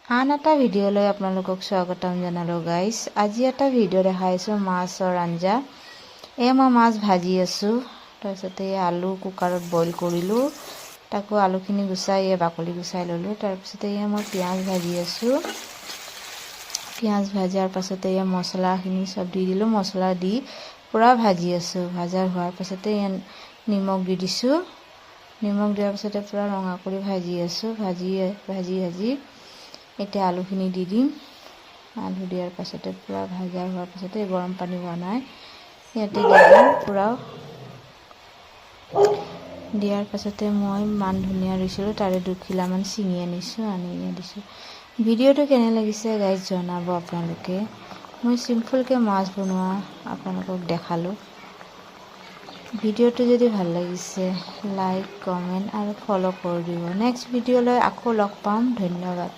আন এটা ভিডিঅ'লৈ আপোনালোকক স্বাগতম জনালোঁ গাইজ। আজি এটা ভিডিঅ' দেখাইছোঁ মাছৰ আঞ্জা। মই মাছ ভাজি আছোঁ। তাৰপিছতে আলু কুকাৰত বইল কৰিলোঁ, তাকো আলুখিনি গুচাই বাকলি গুচাই ল'লোঁ। তাৰপিছতে মই পিঁয়াজ ভাজি আছোঁ। পিঁয়াজ ভাজাৰ পাছতে মছলাখিনি চব দি দিলোঁ। মছলা দি পূৰা ভাজি আছোঁ। ভাজা হোৱাৰ পাছতে নিমখ দি দিছোঁ। নিমখ দিয়াৰ পাছতে পূৰা ৰঙা কৰি ভাজি আছোঁ। ভাজি এতিয়া আলুখিনি দি দিম। আলু দিয়াৰ পাছতে পূৰা ভাজা হোৱাৰ পাছতে গৰম পানী বনাই ইয়াতে দি দিম। পূৰা দিয়াৰ পাছতে মই মান ধনিয়া ৰুইছিলোঁ, তাৰে 2 কিলোমান ছিঙি আনিছোঁ, আনি দিছোঁ। ভিডিঅ'টো কেনে লাগিছে গাইজ জনাব আপোনালোকে। মই চিম্পুলকৈ মাছ বনোৱা আপোনালোকক দেখালোঁ। ভিডিঅ'টো যদি ভাল লাগিছে লাইক কমেণ্ট আৰু ফ'ল' কৰি দিব। নেক্সট ভিডিঅ'লৈ আকৌ লগ পাম। ধন্যবাদ।